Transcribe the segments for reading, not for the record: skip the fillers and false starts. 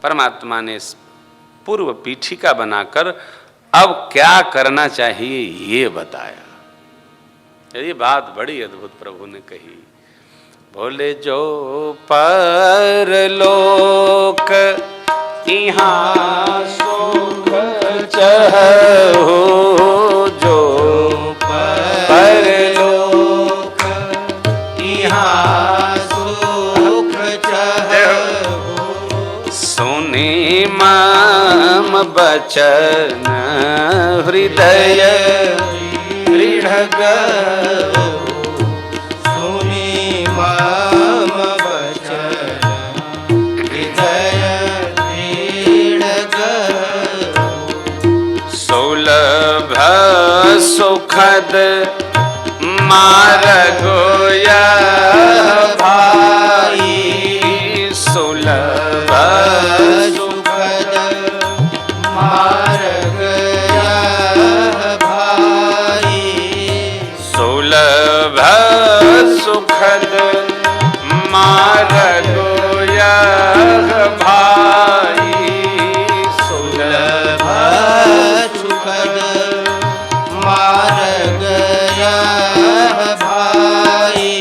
परमात्मा ने पूर्व पीठिका बनाकर अब क्या करना चाहिए ये बताया। ये बात बड़ी अद्भुत प्रभु ने कही। बोले जो परलोक यहाँ सुख चाहो, जो परलोक यहाँ सुख चाहो, सुने मम बचन हृदय दृढ़ गो, सुने मम बचन हृदय दृढ़ गो, सुलभ सुखद मार्गो यह भाई, सुलभ सुखद मार्ग यह भाई, सुलभ सुखद मार्गो यह भाई, सुलभ सुखद मार्ग यह भाई,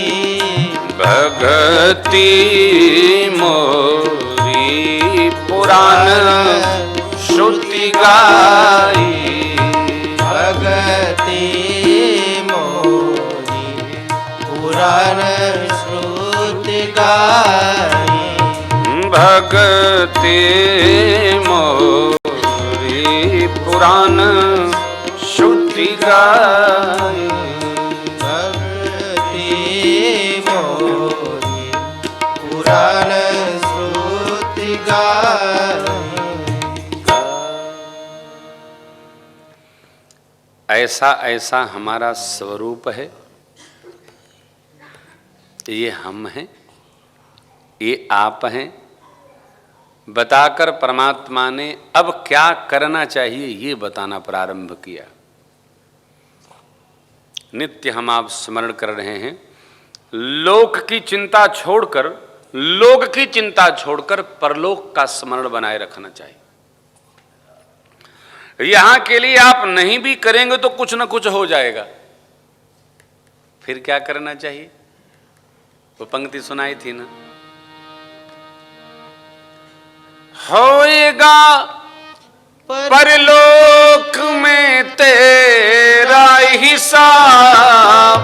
भगति मोरी पुराण श्रुति गाई, भगति मोरी पुराण श्रुति गाई, भगति मोरी पुराण श्रुति गाई, भगति मोरी पुराण श्रुति गाई। ऐसा ऐसा हमारा स्वरूप है, ये हम हैं, ये आप हैं, बताकर परमात्मा ने अब क्या करना चाहिए ये बताना प्रारंभ किया। नित्य हम आप स्मरण कर रहे हैं, लोक की चिंता छोड़कर, लोक की चिंता छोड़कर परलोक का स्मरण बनाए रखना चाहिए। यहां के लिए आप नहीं भी करेंगे तो कुछ न कुछ हो जाएगा। फिर क्या करना चाहिए? वो पंक्ति सुनाई थी ना, होएगा परलोक में तेरा हिसाब,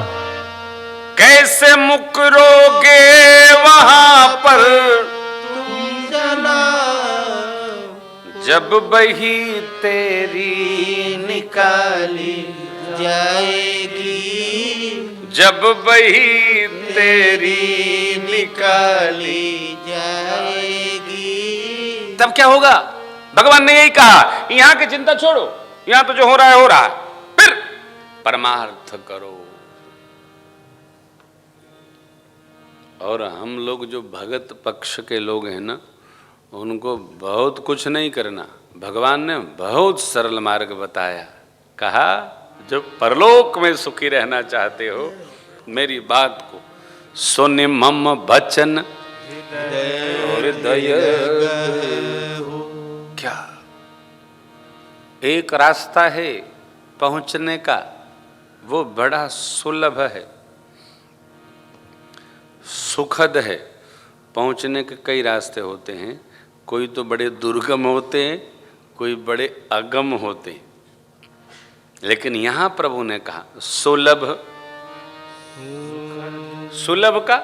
कैसे मुकरोगे वहां पर तुम जनाब, जब बही तेरी निकाली जाएगी, जब बही तेरी निकाली जाएगी, तब क्या होगा? भगवान ने यही कहा, यहां की चिंता छोड़ो, यहां तो जो हो रहा है हो रहा है, फिर परमार्थ करो। और हम लोग जो भगत पक्ष के लोग हैं ना, उनको बहुत कुछ नहीं करना। भगवान ने बहुत सरल मार्ग बताया, कहा जो परलोक में सुखी रहना चाहते हो, मेरी बात को सुने मम बचन हृदय। क्या एक रास्ता है पहुंचने का, वो बड़ा सुलभ है, सुखद है। पहुंचने के कई रास्ते होते हैं, कोई तो बड़े दुर्गम होते हैं, कोई बड़े अगम होते हैं, लेकिन यहां प्रभु ने कहा सुलभ। सुलभ का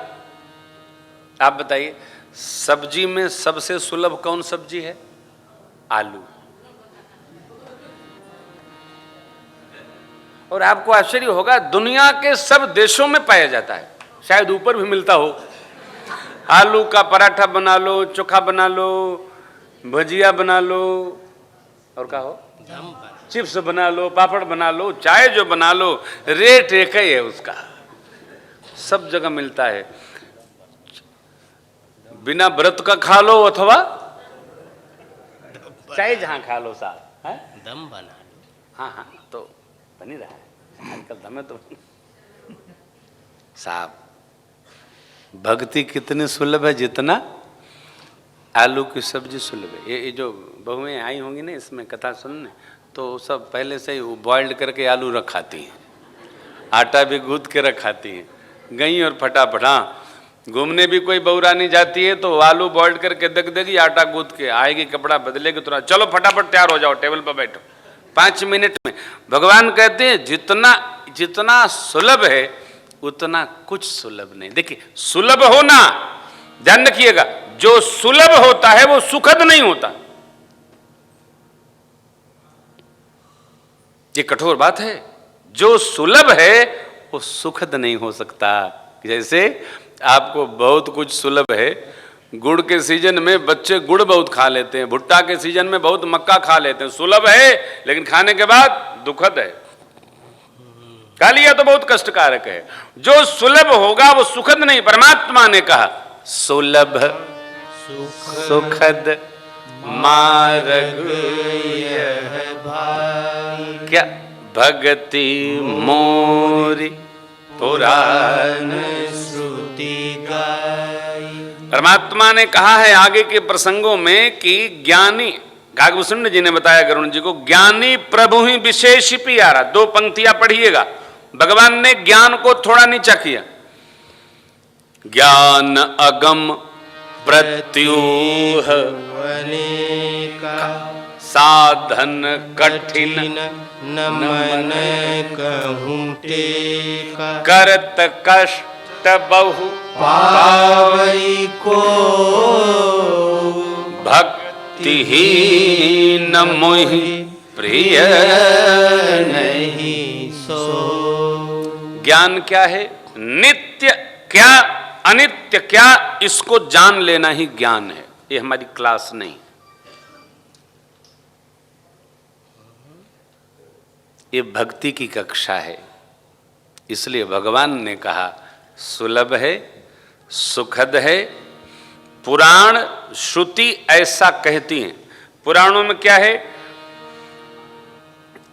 आप बताइए, सब्जी में सबसे सुलभ कौन सब्जी है? आलू। और आपको आश्चर्य होगा, दुनिया के सब देशों में पाया जाता है, शायद ऊपर भी मिलता हो। आलू का पराठा बना लो, चोखा बना लो, भजिया बना लो, और क्या हो, चिप्स बना लो, पापड़ बना लो, चाय जो बना लो, रेट एक ही है उसका, सब जगह मिलता है। बिना व्रत का खा लो अथवा चाहे जहां खा लो साहब, है दम बना लो। हाँ हाँ, तो बन ही रहा है आजकल दम है तो साहब। भक्ति कितनी सुलभ है, जितना आलू की सब्जी सुलभ है। ये जो बहुएं आई होंगी ना इसमें कथा सुनने, तो सब पहले से ही बॉइल्ड करके आलू रखाती हैं, आटा भी गूंद के रखाती हैं, गई और फटाफट। हाँ, घूमने भी कोई बहुरानी जाती है तो आलू बॉइल्ड करके दग देगी, आटा गूंद के आएगी, कपड़ा बदलेगी, तुरंत चलो फटाफट तैयार हो जाओ, टेबल पर बैठो, 5 मिनट में। भगवान कहते हैं जितना जितना सुलभ है उतना कुछ सुलभ नहीं। देखिए, सुलभ होना, ध्यान रखिएगा, जो सुलभ होता है वो सुखद नहीं होता। ये कठोर बात है। जो सुलभ है वो सुखद नहीं हो सकता। जैसे आपको बहुत कुछ सुलभ है, गुड़ के सीजन में बच्चे गुड़ बहुत खा लेते हैं, भुट्टा के सीजन में बहुत मक्का खा लेते हैं, सुलभ है, लेकिन खाने के बाद दुखद है। खा लिया तो बहुत कष्टकारक है। जो सुलभ होगा वो सुखद नहीं। परमात्मा ने कहा सुलभ सुखद मार्ग यह भाई, क्या भक्ति मोरी पुराण श्रुति गाई। परमात्मा ने कहा है आगे के प्रसंगों में कि ज्ञानी, काकभूषण जी ने बताया गरुण जी को, ज्ञानी प्रभु ही विशेष प्यारा। 2 पंक्तियां पढ़िएगा। भगवान ने ज्ञान को थोड़ा नीचा किया। ज्ञान अगम प्रत्यूह साधन कठिन नमन कहूँ टेका, करत कष्ट बहु पावई को भक्तिहीन मोहि प्रिय नहीं सो। ज्ञान क्या है, नित्य क्या अनित्य क्या, इसको जान लेना ही ज्ञान है। ये हमारी क्लास नहीं, ये भक्ति की कक्षा है। इसलिए भगवान ने कहा सुलभ है, सुखद है। पुराण श्रुति ऐसा कहती हैं। पुराणों में क्या है,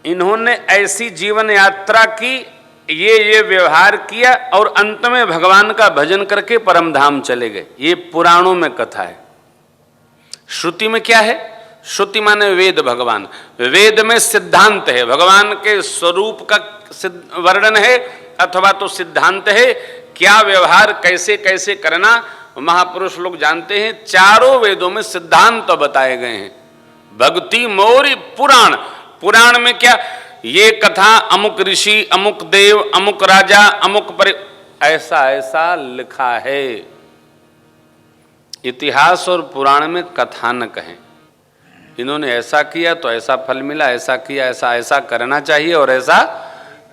इन्होंने ऐसी जीवन यात्रा की, ये व्यवहार किया और अंत में भगवान का भजन करके परम धाम चले गए। ये पुराणों में कथा है। श्रुति में क्या है, श्रुति माने वेद। भगवान, वेद में सिद्धांत है, भगवान के स्वरूप का वर्णन है अथवा तो सिद्धांत है, क्या व्यवहार कैसे कैसे करना महापुरुष लोग जानते हैं। चारों वेदों में सिद्धांत बताए गए हैं। भक्ति मोरी पुराण, पुराण में क्या, ये कथा अमुक ऋषि, अमुक देव, अमुक राजा, अमुक ऐसा ऐसा लिखा है। इतिहास और पुराण में कथानक हैं। इन्होंने ऐसा किया तो ऐसा फल मिला, ऐसा किया ऐसा ऐसा करना चाहिए और ऐसा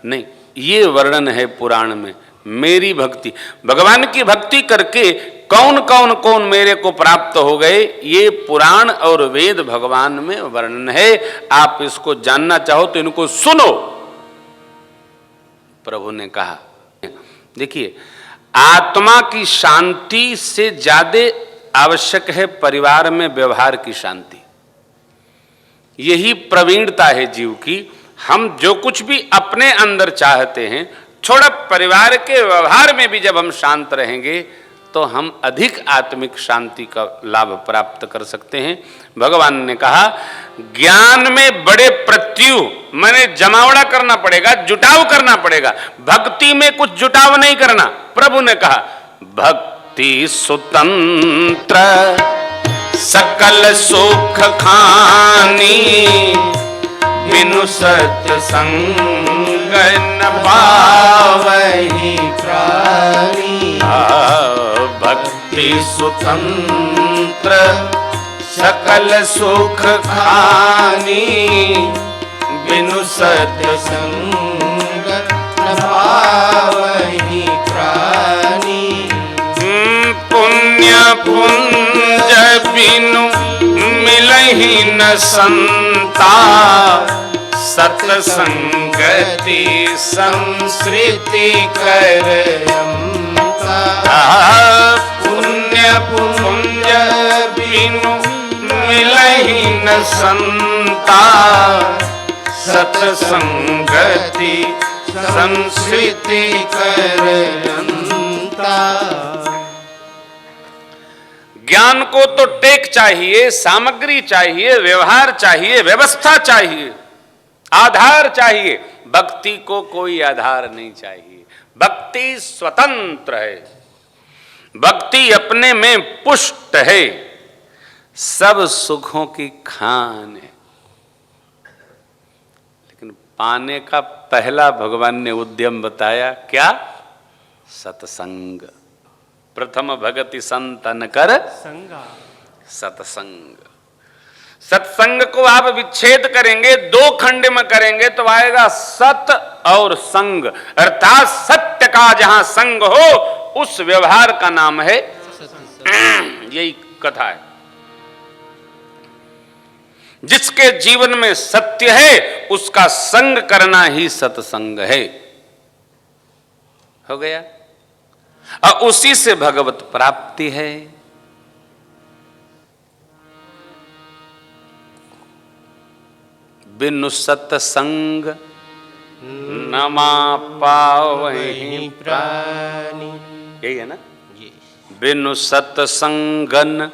नहीं, ये वर्णन है पुराण में। मेरी भक्ति, भगवान की भक्ति करके कौन कौन कौन मेरे को प्राप्त हो गए, ये पुराण और वेद भगवान में वर्णन है। आप इसको जानना चाहो तो इनको सुनो। प्रभु ने कहा, देखिए, आत्मा की शांति से ज्यादा आवश्यक है परिवार में व्यवहार की शांति। यही प्रवीणता है जीव की। हम जो कुछ भी अपने अंदर चाहते हैं, थोड़ा परिवार के व्यवहार में भी जब हम शांत रहेंगे तो हम अधिक आत्मिक शांति का लाभ प्राप्त कर सकते हैं। भगवान ने कहा ज्ञान में बड़े प्रत्यु माने जमावड़ा करना पड़ेगा, जुटाव करना पड़ेगा। भक्ति में कुछ जुटाव नहीं करना। प्रभु ने कहा भक्ति स्वतंत्र सकल सुख खानी, बिनु सत्संग न पावहि प्राणी। भक्ति स्वतंत्र सकल सुख खानी, बिनु सत्संग न पावहि प्राणी। पुण्य पुंज बिनु मिलहि न संता, सत्संगति संस्कृति करयंता। पुण्य पुंज बिनु मिलहि न संता, सत्संगति संस्कृति करयंता। ज्ञान को तो टेक चाहिए, सामग्री चाहिए, व्यवहार चाहिए, व्यवस्था चाहिए, आधार चाहिए। भक्ति को कोई आधार नहीं चाहिए। भक्ति स्वतंत्र है, भक्ति अपने में पुष्ट है, सब सुखों की खान है। लेकिन पाने का पहला भगवान ने उद्यम बताया क्या? सत्संग। प्रथम भगति संतन कर संगा। सत्संग। सत्संग को आप विच्छेद करेंगे, दो खंड में करेंगे तो आएगा सत और संग, अर्थात सत्य का जहां संग हो उस व्यवहार का नाम है यही कथा है। जिसके जीवन में सत्य है उसका संग करना ही सत्संग है। हो गया। और उसी से भगवत प्राप्ति है। बिनु सत्संग नमा पावहि प्राणी। यही है ना? ये बिनु सत्संगन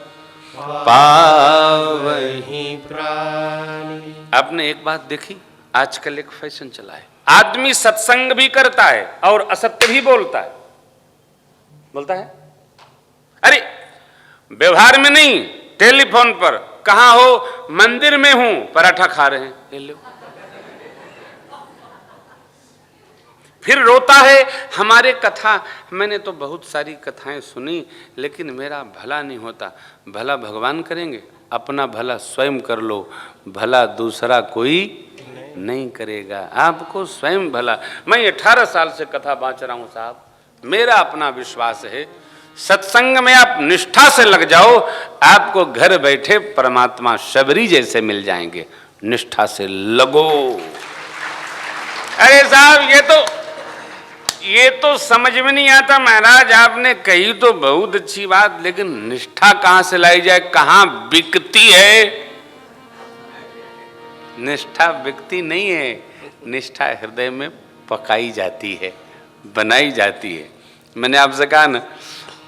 पावहि प्राणी। आपने एक बात देखी, आजकल एक फैशन चला है, आदमी सत्संग भी करता है और असत्य भी बोलता है। बोलता है, अरे व्यवहार में नहीं, टेलीफोन पर, कहां हो? मंदिर में हूं, पराठा खा रहे हैं, ले लो। फिर रोता है, हमारे कथा, मैंने तो बहुत सारी कथाएं सुनी लेकिन मेरा भला नहीं होता। भला भगवान करेंगे, अपना भला स्वयं कर लो, भला दूसरा कोई नहीं करेगा। आपको स्वयं भला। मैं 18 साल से कथा बांच रहा हूं साहब, मेरा अपना विश्वास है, सत्संग में आप निष्ठा से लग जाओ, आपको घर बैठे परमात्मा शबरी जैसे मिल जाएंगे। निष्ठा से लगो। अरे साहब ये तो समझ में नहीं आता महाराज, आपने कही तो बहुत अच्छी बात, लेकिन निष्ठा कहां से लाई जाए, कहां बिकती है? निष्ठा बिकती नहीं है, निष्ठा हृदय में पकाई जाती है, बनाई जाती है। मैंने आपसे कहा ना,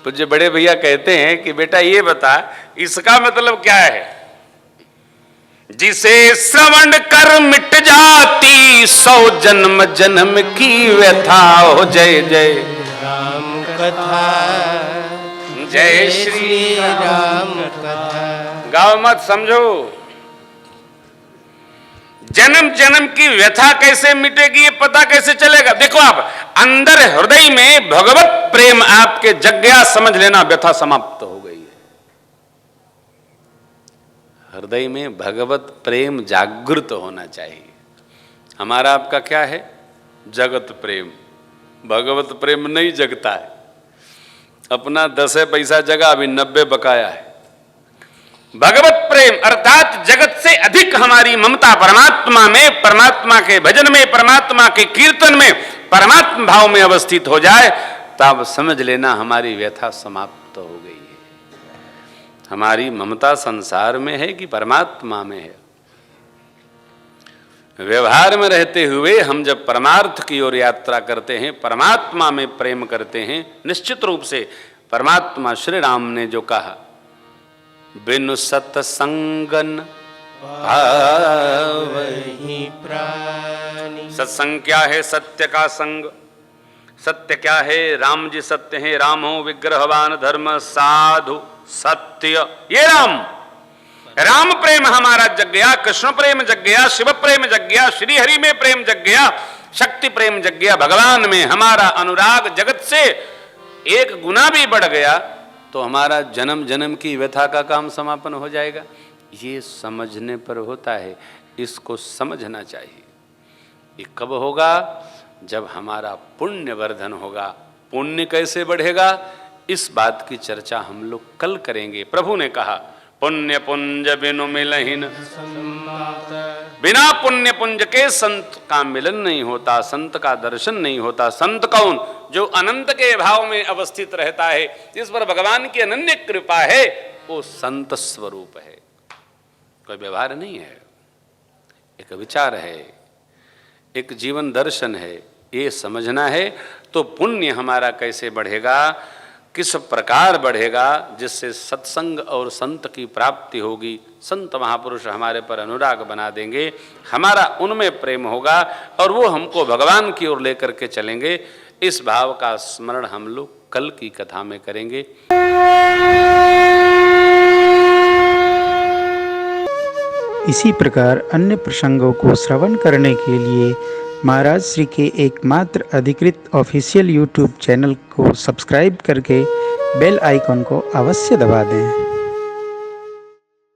पूज्य बड़े भैया कहते हैं कि बेटा ये बता, इसका मतलब क्या है? जिसे श्रवण कर मिट जाती 100 जन्म जन्म की व्यथा हो। जय जय राम कथा, जय श्री राम कथा। गाओ मत, समझो। जन्म जन्म की व्यथा कैसे मिटेगी, ये पता कैसे चलेगा? देखो आप अंदर हृदय में भगवत प्रेम आपके जग गया, समझ लेना व्यथा समाप्त हो गई है। हृदय में भगवत प्रेम जागृत होना चाहिए। हमारा आपका क्या है? जगत प्रेम। भगवत प्रेम नहीं जगता है। अपना 10 पैसा जगा, अभी 90 बकाया है। भगवत प्रेम अर्थात जगत से अधिक हमारी ममता परमात्मा में, परमात्मा के भजन में, परमात्मा के कीर्तन में, परमात्मा भाव में अवस्थित हो जाए, तब समझ लेना हमारी व्यथा समाप्त हो गई है। हमारी ममता संसार में है कि परमात्मा में है? व्यवहार में रहते हुए हम जब परमार्थ की ओर यात्रा करते हैं, परमात्मा में प्रेम करते हैं, निश्चित रूप से परमात्मा श्री राम ने जो कहा, बिनु सत्संगन पावहि प्राणी। सत्संग क्या है? सत्य का संग। सत्य क्या है? राम जी सत्य है। राम हो विग्रहवान धर्म साधु सत्य, ये राम प्रेम हमारा जग गया, कृष्ण प्रेम जग गया, शिव प्रेम जग गया, श्री हरि में प्रेम जग गया, शक्ति प्रेम जग गया, भगवान में हमारा अनुराग जगत से 1 गुना भी बढ़ गया तो हमारा जन्म जन्म की व्यथा का काम समापन हो जाएगा। ये समझने पर होता है, इसको समझना चाहिए। ये कब होगा? जब हमारा पुण्य वर्धन होगा। पुण्य कैसे बढ़ेगा, इस बात की चर्चा हम लोग कल करेंगे। प्रभु ने कहा, पुण्य पुंज बिनु मिलहिन, बिना पुण्य पुंज के संत का मिलन नहीं होता, संत का दर्शन नहीं होता। संत कौन? जो अनंत के भाव में अवस्थित रहता है, जिस पर भगवान की अनन्य कृपा है, वो संत स्वरूप है। कोई व्यवहार नहीं है, एक विचार है, एक जीवन दर्शन है। ये समझना है तो पुण्य हमारा कैसे बढ़ेगा? किस प्रकार बढ़ेगा, जिससे सत्संग और संत की प्राप्ति होगी। संत महापुरुष हमारे पर अनुराग बना देंगे, हमारा उनमें प्रेम होगा और वो हमको भगवान की ओर लेकर के चलेंगे। इस भाव का स्मरण हम लोग कल की कथा में करेंगे। इसी प्रकार अन्य प्रसंगों को श्रवण करने के लिए महाराज श्री के एकमात्र अधिकृत ऑफिशियल यूट्यूब चैनल को सब्सक्राइब करके बेल आइकन को अवश्य दबा दें।